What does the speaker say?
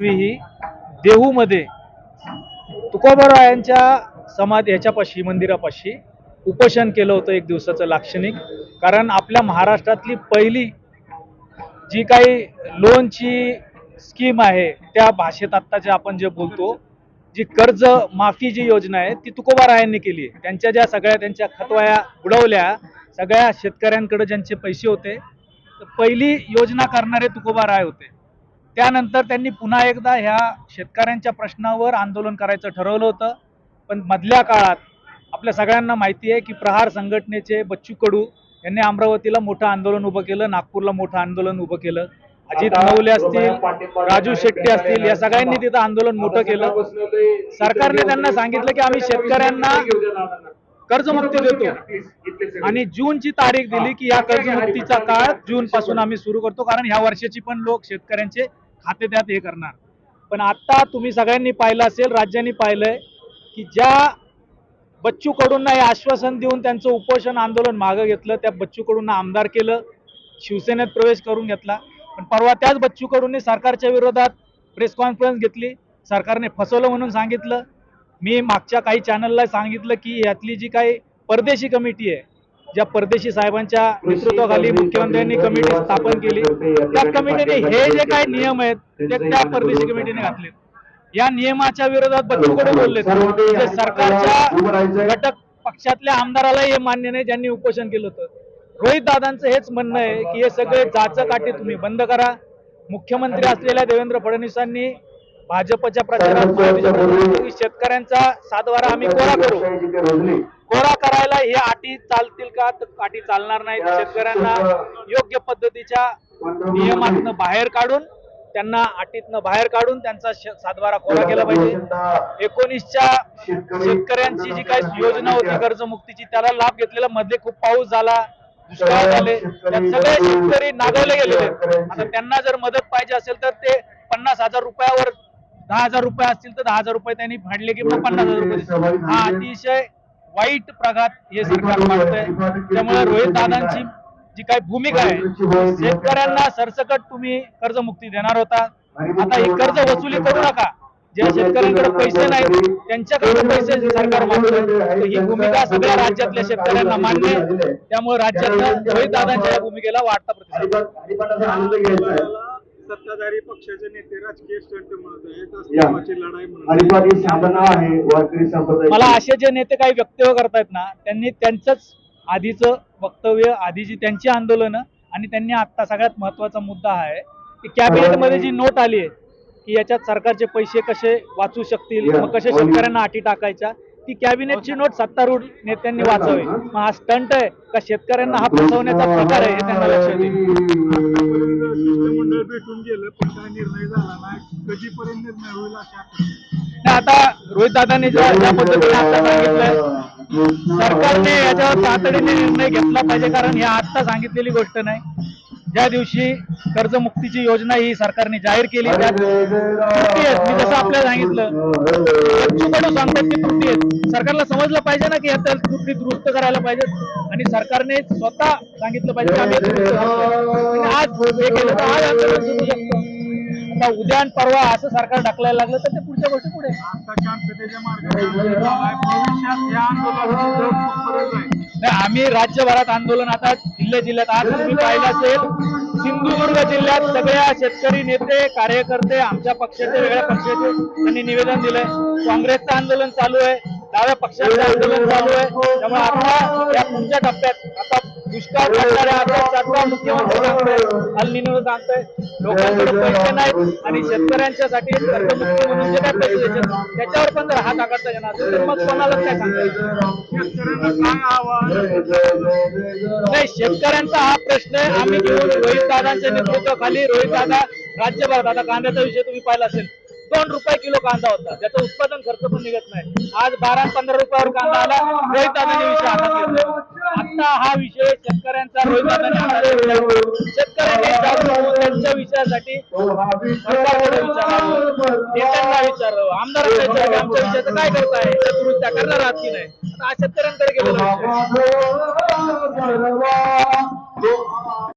ही देहूमध्ये तुकोबारायांच्या समाधी याच्यापाशी मंदिरापाशी उपोषण केलं होतं एक दिवसाचं लाक्षणिक. कारण आपल्या महाराष्ट्रातली पहिली जी काही लोनची स्कीम आहे त्या भाषेत आत्ता जे आपण जे बोलतो, जी कर्ज माफी जी योजना आहे ती तुकोबारायांनी केली आहे. त्यांच्या ज्या सगळ्या त्यांच्या खतवाया बुडवल्या सगळ्या शेतकऱ्यांकडे ज्यांचे पैसे होते, पहिली योजना करणारे तुकोबाराय होते. त्यानंतर त्यांनी पुन्हा एकदा ह्या शेतकऱ्यांच्या प्रश्नावर आंदोलन करायचं ठरवलं होतं. पण मधल्या काळात आपल्या सगळ्यांना माहिती आहे की प्रहार संघटनेचे बच्चू कडू यांनी अमरावतीला मोठं आंदोलन उभं केलं, नागपूरला मोठं आंदोलन उभं केलं, अजित नवले असतील, राजू शेट्टी असतील, या सगळ्यांनी तिथं आंदोलन मोठं केलं. सरकारने त्यांना सांगितलं की आम्ही शेतकऱ्यांना कर्जमुक्ती देतो आणि जूनची तारीख दिली की या कर्जमुक्तीचा काळ जून पासून आम्ही सुरू करतो, कारण ह्या वर्षाची पण लोक शेतकऱ्यांचे खाते त्यात हे करणार. पण आता तुम्ही सगळ्यांनी पाहिलं असेल, राज्यांनी पाहिलंय की ज्या बच्चू कडूंना हे आश्वासन देऊन त्यांचं उपोषण आंदोलन मागं घेतलं, त्या बच्चू कडूंना आमदार केलं, शिवसेनेत प्रवेश करून घेतला. पण परवा त्याच बच्चू कडूंनी सरकारच्या विरोधात प्रेस कॉन्फरन्स घेतली, सरकारने फसवलं म्हणून सांगितलं. मी मागच्या काही चॅनलला सांगितलं की यातली जी काही परदेशी कमिटी आहे, ज्या परदेशी साहेबांच्या नेतृत्वाखाली मुख्यमंत्र्यांनी कमिटी स्थापन केली, त्या कमिटीने हे जे काही नियम आहेत ते त्या परदेशी कमिटीने घातले. या नियमाच्या विरोधात बच्चू कडू बोलले, जे सरकारच्या घटक पक्षातल्या आमदाराला हे मान्य नाही ज्यांनी उपोषण केलं होतं. रोहित दादांचं हेच म्हणणं आहे की हे सगळे जाचकाठी तुम्ही बंद करा. मुख्यमंत्री असलेल्या देवेंद्र फडणवीसांनी भाजपच्या प्रचारात शेतकऱ्यांचा सातबारा आम्ही कोरा करू, कोरा करायला हे अटी चालतील का? तर अटी चालणार नाहीत. शेतकऱ्यांना योग्य पद्धतीच्या नियमातनं बाहेर काढून, त्यांना अटीतनं बाहेर काढून त्यांचा सातबारा कोरा केला पाहिजे. 19च्या शेतकऱ्यांची जी काही योजना होती कर्जमुक्तीची, त्याला लाभ घेतलेला, मध्ये खूप पाऊस झाला, दुष्काळ झाले, त्यात सगळे शेतकरी नागवले गेलेले. आता त्यांना जर मदत पाहिजे असेल तर ते 50,000 रुपयावर 10,000 रुपये असतील तर 10,000 रुपये त्यांनी फाडले की मग 50,000 रुपये. हा अतिशय वाईट प्रघात हे सरकार मांडतंय. त्यामुळे रोहित दादांची जी काही भूमिका आहे, शेतकऱ्यांना सरसकट तुम्ही कर्जमुक्ती देणार होता, आता ही कर्ज वसुली करू नका. ज्या शेतकऱ्यांकडे पैसे नाहीत त्यांच्याकडे पैसे सरकार मागतंय, ही भूमिका सगळ्या राज्यातल्या शेतकऱ्यांना मान्य आहे. त्यामुळे राज्यातल्या रोहित दादांच्या या भूमिकेला वाढता प्रतिसाद. सत्ताधारी पक्षाचे नेते राजकीय स्टंट म्हणत आहेत, लढाई म्हणत. मला असे जे नेते काही वक्तव्य करतायत ना, त्यांनी त्यांचंच आधीचं वक्तव्य, आधीची त्यांची आंदोलनं, आणि त्यांनी आता सगळ्यात महत्वाचा मुद्दा आहे की कॅबिनेटमध्ये जी नोट आली आहे की याच्यात सरकारचे पैसे कसे वाचू शकतील, मग कसे शेतकऱ्यांना अटी टाकायच्या, ती कॅबिनेटची नोट सत्तारूढ नेत्यांनी वाचावी. मग हा स्टंट आहे का शेतकऱ्यांना हा फसवण्याचा प्रकार आहे हे त्यांना लक्षात येईल. शिष्टमंडळ भेटून गेलं पण काय निर्णय झाला नाही, कधीपर्यंत निर्णय होईल अशा? आता रोहित दादांनी ज्या पद्धतीने आता सांगितलंय, सरकारने याच्यावर तातडीने निर्णय घेतला पाहिजे, कारण ही आता सांगितलेली गोष्ट नाही. ज्या दिवशी कर्जमुक्तीची योजना ही सरकारने जाहीर केली त्यात त्रुटी आहेत. मी जसं आपल्याला सांगितलं, बच्चू कडू सांगतात ती त्रुटी आहेत. सरकारला समजलं पाहिजे ना की यात त्रुटी दुरुस्त करायला पाहिजेत, आणि सरकारने स्वतः सांगितलं पाहिजे की आम्ही आज हे केलं तर आज आंदोलन सुरू शकतो. आता उद्या आणि परवा असं सरकार ढकलायला लागलं तर ते पुढच्या गोष्टी पुढे. आता शांततेच्या मार्गाने भविष्यात या आंदोलनाची आम्ही राज्यभरात आंदोलन आता जिल्ह्यात आज तुम्ही पाहिलं असेल, सिंधुदुर्ग जिल्ह्यात सगळ्या शेतकरी नेते कार्यकर्ते आमच्या पक्षाचे वेगळ्या पक्षाचे त्यांनी निवेदन दिलंय. काँग्रेसचं आंदोलन चालू आहे, डाव्या पक्षाचं आंदोलन चालू आहे. त्यामुळे आता या पुढच्या टप्प्यात आता दुष्काळ पडणाऱ्या आता मुख्यमंत्री सांगतोय लोकांकडे पैसे नाहीत आणि शेतकऱ्यांच्यासाठी कर्जमुक्ती म्हणून जे काय पैसे द्यायचे त्याच्यावर पण जर हात आकारता येणार असेल तर मग कोणालाच काय सांगायचं नाही. शेतकऱ्यांचा हा प्रश्न आहे. आम्ही घेऊन रोहित दादांच्या नेतृत्वाखाली, रोहित दादा राज्यभरात, आता कांद्याचा विषय तुम्ही पाहिला असेल, 2 रुपये किलो कांदा होता, त्याचं उत्पादन खर्च पण निघत नाही. आज 12-15 रुपयावर कांदा आला, रोहित दादांनी विषय हातात घेतला. आता हा विषय शेतकऱ्यांचा रोहित दादांनी हातात घेतला. शेतकऱ्यांनी जागरूक होऊन त्यांच्या विषयासाठी सरकारकडे विचारावं, नेत्यांना विचारावं, आमदारांना विचारावं, आमच्या विषयाचं काय करताय, त्या दुरुस्त्या करणार आहात की नाही. आता शेतकऱ्यांकडे गेलेला विषय.